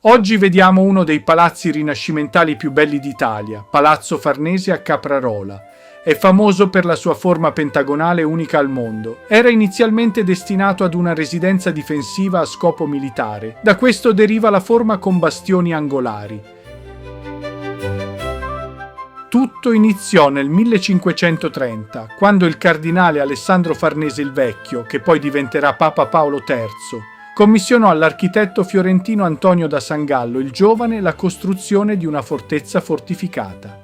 Oggi vediamo uno dei palazzi rinascimentali più belli d'Italia, Palazzo Farnese a Caprarola. È famoso per la sua forma pentagonale unica al mondo. Era inizialmente destinato ad una residenza difensiva a scopo militare. Da questo deriva la forma con bastioni angolari. Tutto iniziò nel 1530, quando il cardinale Alessandro Farnese il Vecchio, che poi diventerà Papa Paolo III, commissionò all'architetto fiorentino Antonio da Sangallo il Giovane la costruzione di una fortezza fortificata.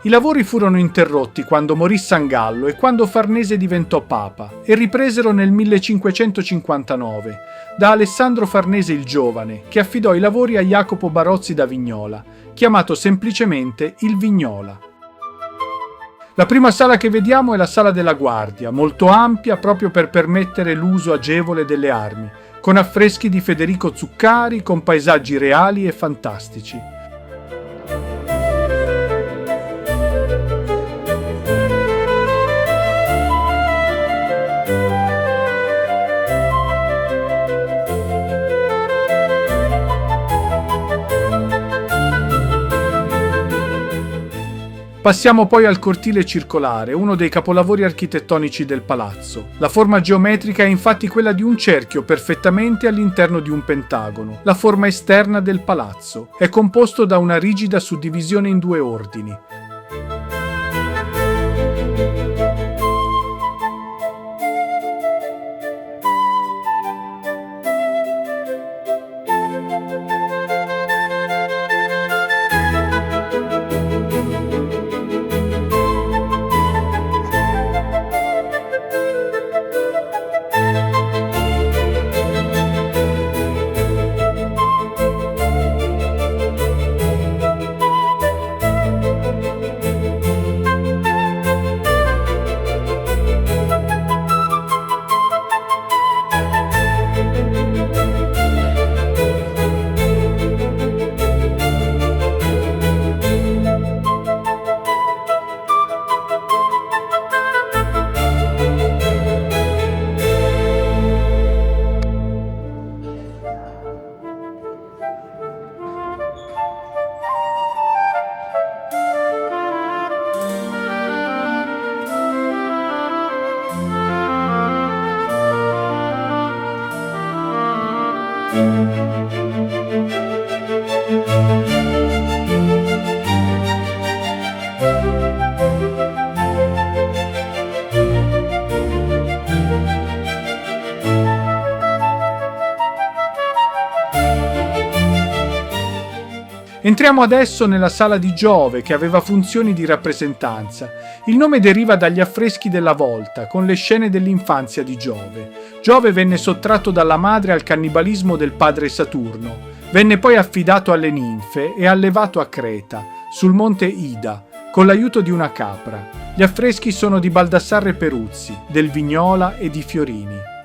I lavori furono interrotti quando morì Sangallo e quando Farnese diventò papa e ripresero nel 1559 da Alessandro Farnese il Giovane, che affidò i lavori a Jacopo Barozzi da Vignola, chiamato semplicemente il Vignola. La prima sala che vediamo è la Sala della Guardia, molto ampia proprio per permettere l'uso agevole delle armi, con affreschi di Federico Zuccari, con paesaggi reali e fantastici. Passiamo poi al cortile circolare, uno dei capolavori architettonici del palazzo. La forma geometrica è infatti quella di un cerchio perfettamente all'interno di un pentagono, la forma esterna del palazzo. È composto da una rigida suddivisione in due ordini. Entriamo adesso nella Sala di Giove, che aveva funzioni di rappresentanza. Il nome deriva dagli affreschi della volta, con le scene dell'infanzia di Giove. Giove venne sottratto dalla madre al cannibalismo del padre Saturno. Venne poi affidato alle ninfe e allevato a Creta, sul monte Ida, con l'aiuto di una capra. Gli affreschi sono di Baldassarre Peruzzi, del Vignola e di Fiorini.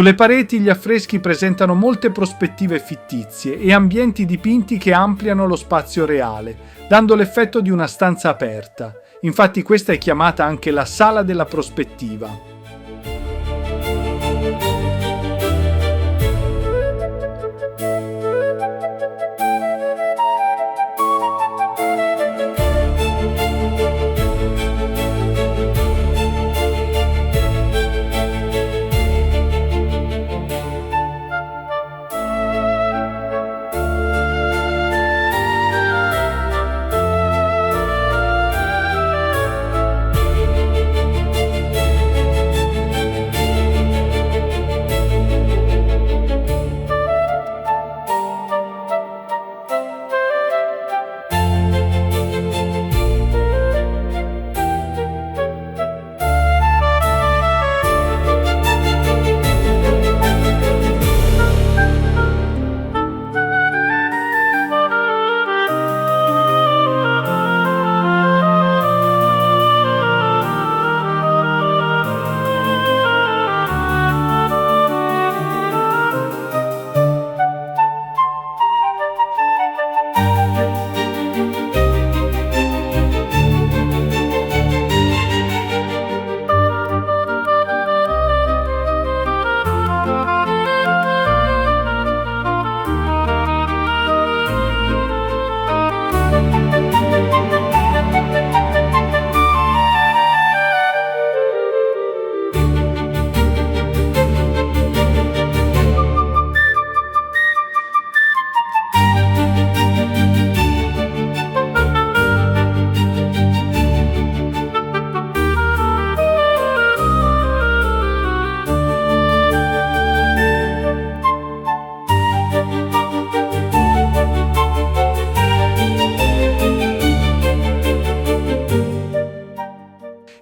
Sulle pareti gli affreschi presentano molte prospettive fittizie e ambienti dipinti che ampliano lo spazio reale, dando l'effetto di una stanza aperta. Infatti questa è chiamata anche la Sala della Prospettiva.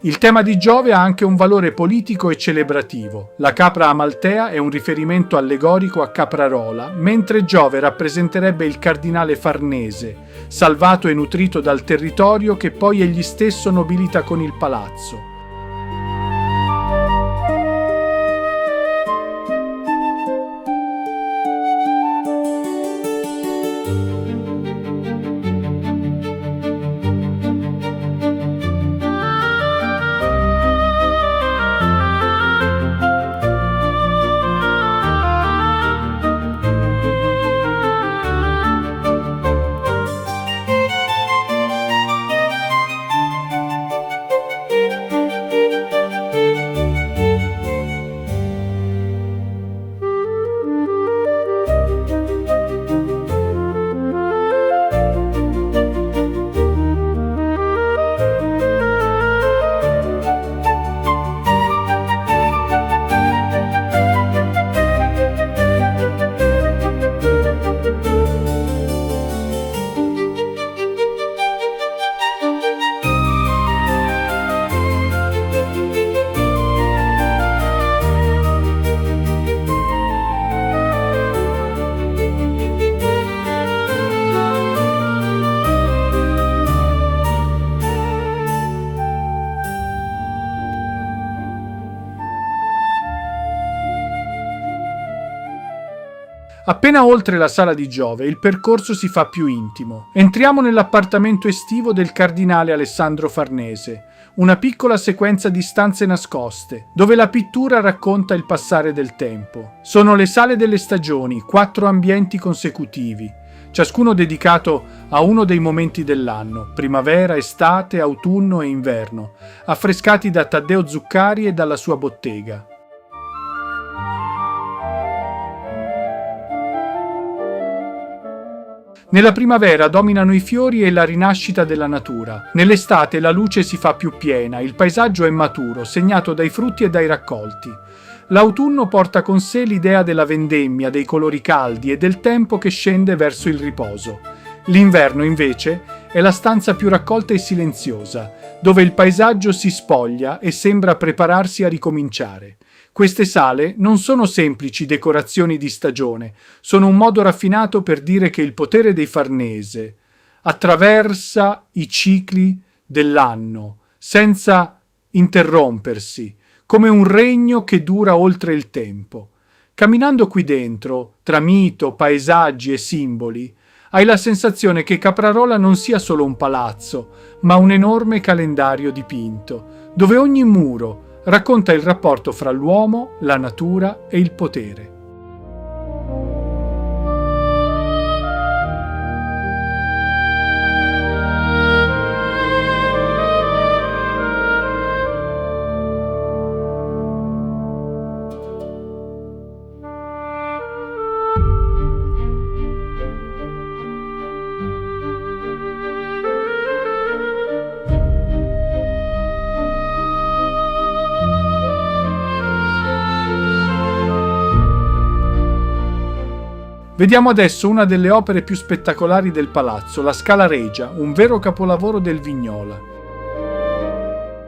Il tema di Giove ha anche un valore politico e celebrativo. La capra amaltea è un riferimento allegorico a Caprarola, mentre Giove rappresenterebbe il cardinale Farnese, salvato e nutrito dal territorio che poi egli stesso nobilita con il palazzo. Appena oltre la sala di Giove, il percorso si fa più intimo. Entriamo nell'appartamento estivo del cardinale Alessandro Farnese, una piccola sequenza di stanze nascoste, dove la pittura racconta il passare del tempo. Sono le sale delle stagioni, 4 ambienti consecutivi, ciascuno dedicato a uno dei momenti dell'anno, primavera, estate, autunno e inverno, affrescati da Taddeo Zuccari e dalla sua bottega. Nella primavera dominano i fiori e la rinascita della natura. Nell'estate la luce si fa più piena, il paesaggio è maturo, segnato dai frutti e dai raccolti. L'autunno porta con sé l'idea della vendemmia, dei colori caldi e del tempo che scende verso il riposo. L'inverno, invece, è la stanza più raccolta e silenziosa, dove il paesaggio si spoglia e sembra prepararsi a ricominciare. Queste sale non sono semplici decorazioni di stagione, sono un modo raffinato per dire che il potere dei Farnese attraversa i cicli dell'anno, senza interrompersi, come un regno che dura oltre il tempo. Camminando qui dentro, tra mito, paesaggi e simboli, hai la sensazione che Caprarola non sia solo un palazzo, ma un enorme calendario dipinto, dove ogni muro racconta il rapporto fra l'uomo, la natura e il potere. Vediamo adesso una delle opere più spettacolari del palazzo, la Scala Regia, un vero capolavoro del Vignola.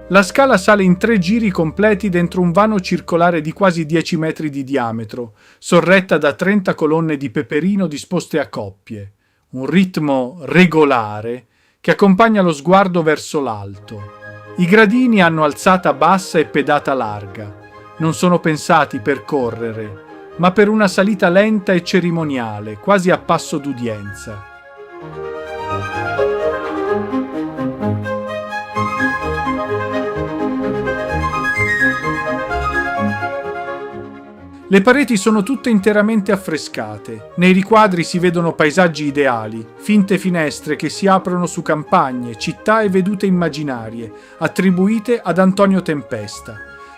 La scala sale in 3 giri completi dentro un vano circolare di quasi 10 metri di diametro, sorretta da 30 colonne di peperino disposte a coppie. Un ritmo regolare che accompagna lo sguardo verso l'alto. I gradini hanno alzata bassa e pedata larga. Non sono pensati per correre, ma per una salita lenta e cerimoniale, quasi a passo d'udienza. Le pareti sono tutte interamente affrescate. Nei riquadri si vedono paesaggi ideali, finte finestre che si aprono su campagne, città e vedute immaginarie, attribuite ad Antonio Tempesta.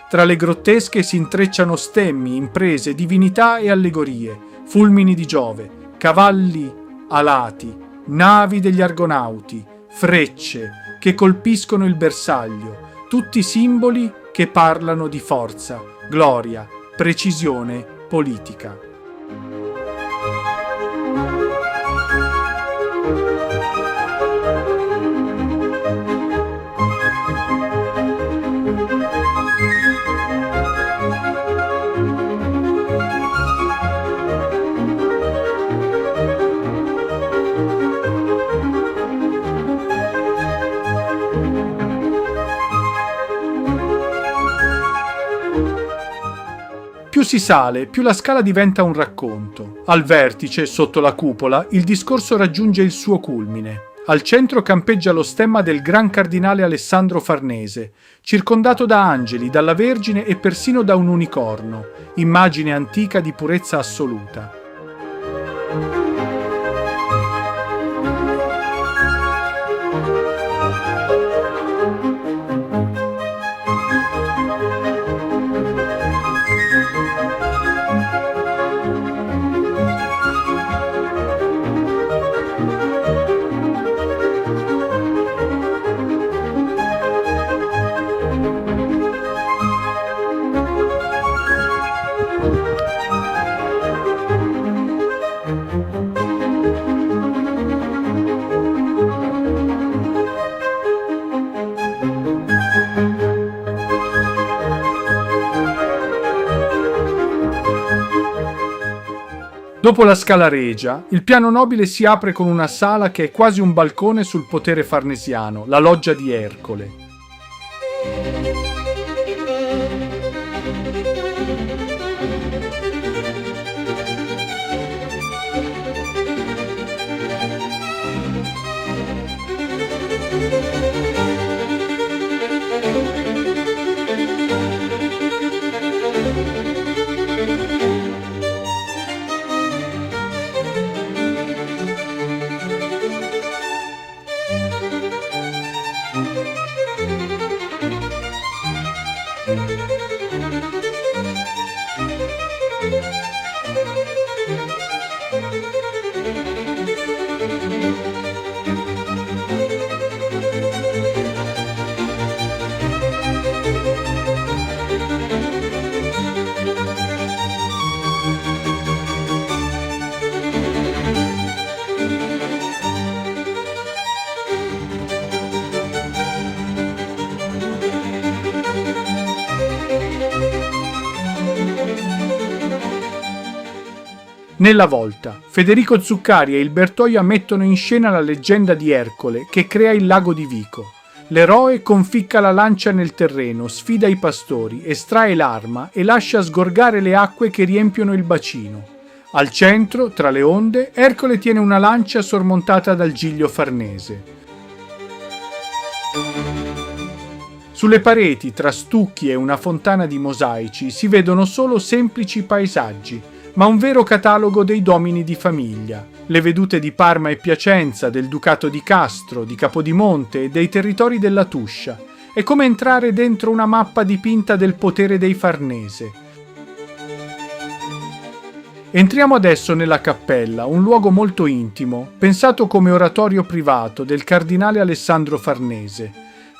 Tra le grottesche si intrecciano stemmi, imprese, divinità e allegorie, fulmini di Giove, cavalli alati, navi degli Argonauti, frecce che colpiscono il bersaglio, tutti simboli che parlano di forza, gloria, precisione politica. Più si sale, più la scala diventa un racconto. Al vertice, sotto la cupola, il discorso raggiunge il suo culmine. Al centro campeggia lo stemma del Gran Cardinale Alessandro Farnese, circondato da angeli, dalla Vergine e persino da un unicorno, immagine antica di purezza assoluta. Dopo la scala regia, il piano nobile si apre con una sala che è quasi un balcone sul potere farnesiano, la loggia di Ercole. Nella volta, Federico Zuccari e il Bertoia mettono in scena la leggenda di Ercole che crea il lago di Vico. L'eroe conficca la lancia nel terreno, sfida i pastori, estrae l'arma e lascia sgorgare le acque che riempiono il bacino. Al centro, tra le onde, Ercole tiene una lancia sormontata dal Giglio Farnese. Sulle pareti, tra stucchi e una fontana di mosaici, si vedono solo semplici paesaggi, ma un vero catalogo dei domini di famiglia. Le vedute di Parma e Piacenza, del Ducato di Castro, di Capodimonte e dei territori della Tuscia. È come entrare dentro una mappa dipinta del potere dei Farnese. Entriamo adesso nella cappella, un luogo molto intimo, pensato come oratorio privato del cardinale Alessandro Farnese.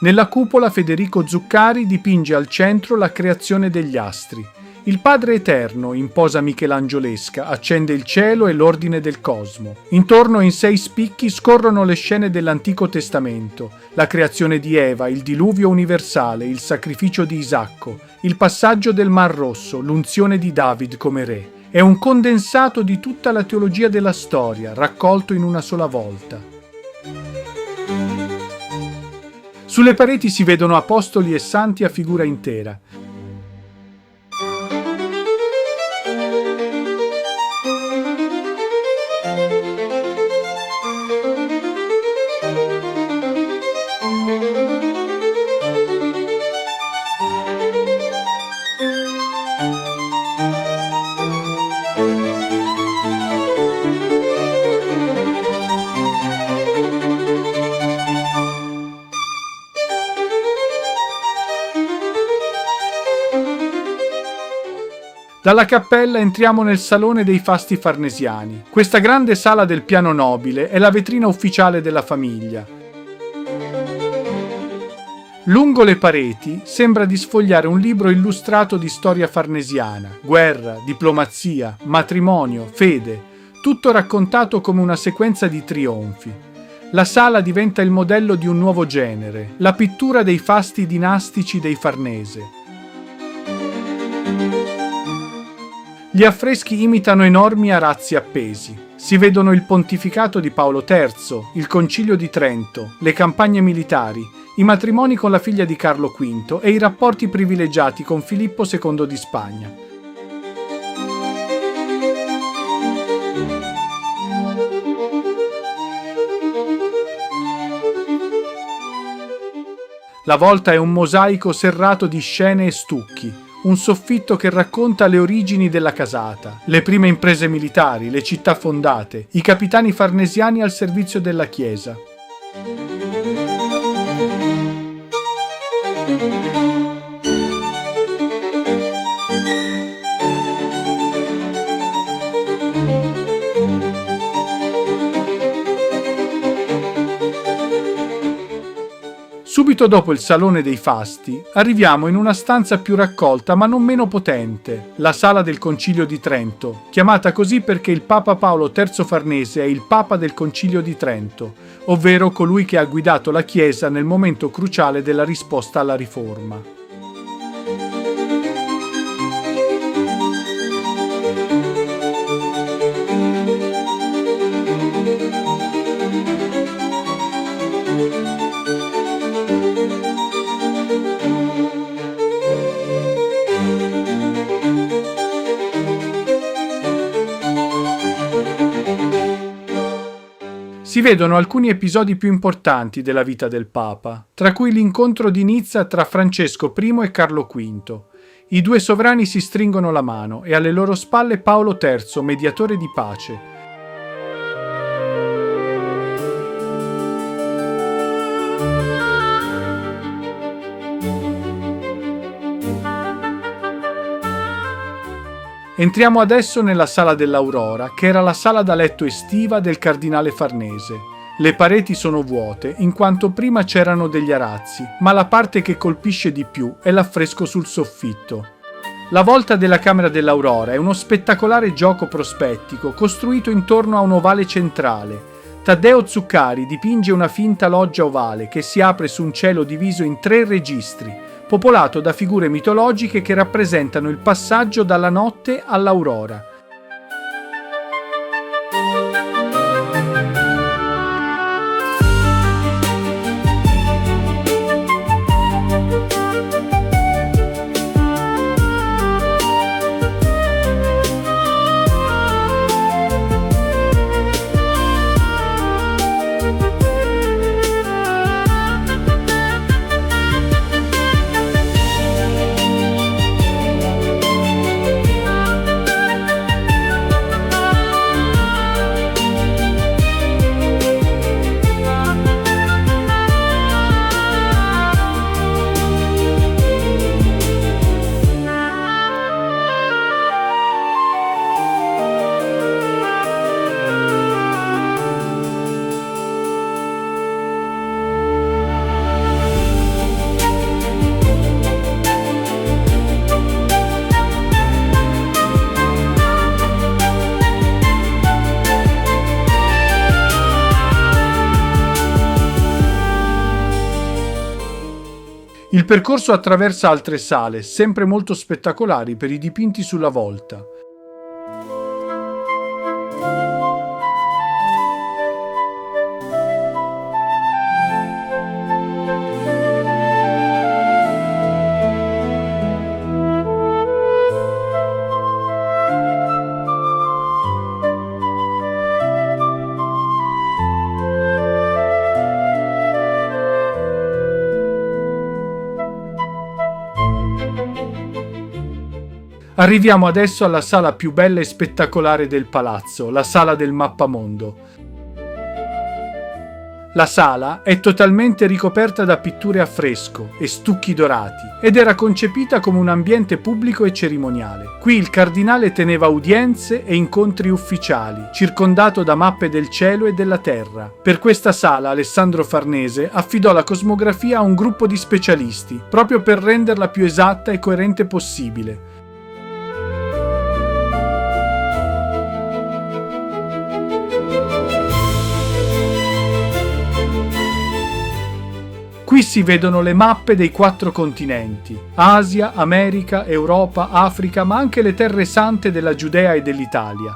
Nella cupola Federico Zuccari dipinge al centro la creazione degli astri. Il Padre Eterno, in posa michelangiolesca, accende il cielo e l'ordine del cosmo. Intorno in 6 spicchi scorrono le scene dell'Antico Testamento, la creazione di Eva, il diluvio universale, il sacrificio di Isacco, il passaggio del Mar Rosso, l'unzione di David come re. È un condensato di tutta la teologia della storia, raccolto in una sola volta. Sulle pareti si vedono apostoli e santi a figura intera. Dalla cappella entriamo nel salone dei fasti farnesiani. Questa grande sala del piano nobile è la vetrina ufficiale della famiglia. Lungo le pareti sembra di sfogliare un libro illustrato di storia farnesiana, guerra, diplomazia, matrimonio, fede, tutto raccontato come una sequenza di trionfi. La sala diventa il modello di un nuovo genere, la pittura dei fasti dinastici dei Farnese. Gli affreschi imitano enormi arazzi appesi. Si vedono il pontificato di Paolo III, il concilio di Trento, le campagne militari, i matrimoni con la figlia di Carlo V e i rapporti privilegiati con Filippo II di Spagna. La volta è un mosaico serrato di scene e stucchi, un soffitto che racconta le origini della casata, le prime imprese militari, le città fondate, i capitani farnesiani al servizio della Chiesa. Subito dopo il Salone dei Fasti arriviamo in una stanza più raccolta ma non meno potente, la Sala del Concilio di Trento, chiamata così perché il Papa Paolo III Farnese è il Papa del Concilio di Trento, ovvero colui che ha guidato la Chiesa nel momento cruciale della risposta alla Riforma. Si vedono alcuni episodi più importanti della vita del Papa, tra cui l'incontro di Nizza tra Francesco I e Carlo V. I due sovrani si stringono la mano e alle loro spalle Paolo III, mediatore di pace. Entriamo adesso nella Sala dell'Aurora, che era la sala da letto estiva del cardinale Farnese. Le pareti sono vuote, in quanto prima c'erano degli arazzi, ma la parte che colpisce di più è l'affresco sul soffitto. La volta della Camera dell'Aurora è uno spettacolare gioco prospettico costruito intorno a un ovale centrale. Taddeo Zuccari dipinge una finta loggia ovale che si apre su un cielo diviso in 3 registri, popolato da figure mitologiche che rappresentano il passaggio dalla notte all'aurora. Il percorso attraversa altre sale, sempre molto spettacolari per i dipinti sulla volta. Arriviamo adesso alla sala più bella e spettacolare del palazzo, la sala del mappamondo. La sala è totalmente ricoperta da pitture a fresco e stucchi dorati ed era concepita come un ambiente pubblico e cerimoniale. Qui il cardinale teneva udienze e incontri ufficiali, circondato da mappe del cielo e della terra. Per questa sala Alessandro Farnese affidò la cosmografia a un gruppo di specialisti, proprio per renderla più esatta e coerente possibile. Qui si vedono le mappe dei 4 continenti, Asia, America, Europa, Africa, ma anche le terre sante della Giudea e dell'Italia.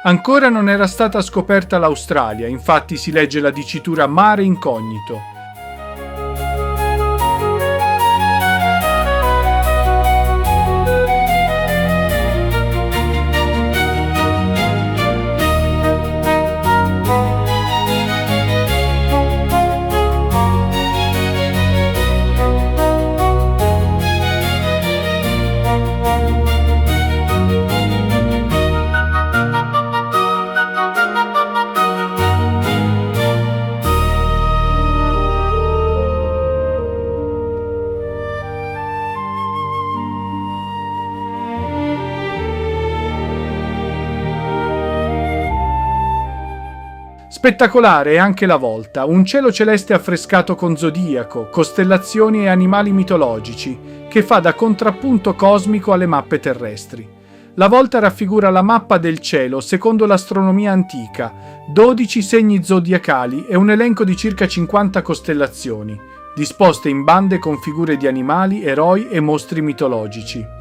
Ancora non era stata scoperta l'Australia, infatti si legge la dicitura mare incognito. Spettacolare è anche la volta, un cielo celeste affrescato con zodiaco, costellazioni e animali mitologici, che fa da contrappunto cosmico alle mappe terrestri. La volta raffigura la mappa del cielo secondo l'astronomia antica, 12 segni zodiacali e un elenco di circa 50 costellazioni, disposte in bande con figure di animali, eroi e mostri mitologici.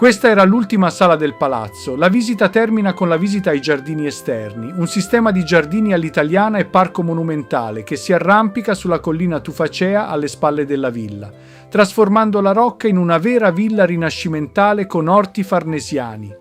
Questa era l'ultima sala del palazzo. La visita termina con la visita ai giardini esterni, un sistema di giardini all'italiana e parco monumentale che si arrampica sulla collina Tufacea alle spalle della villa, trasformando la rocca in una vera villa rinascimentale con orti farnesiani,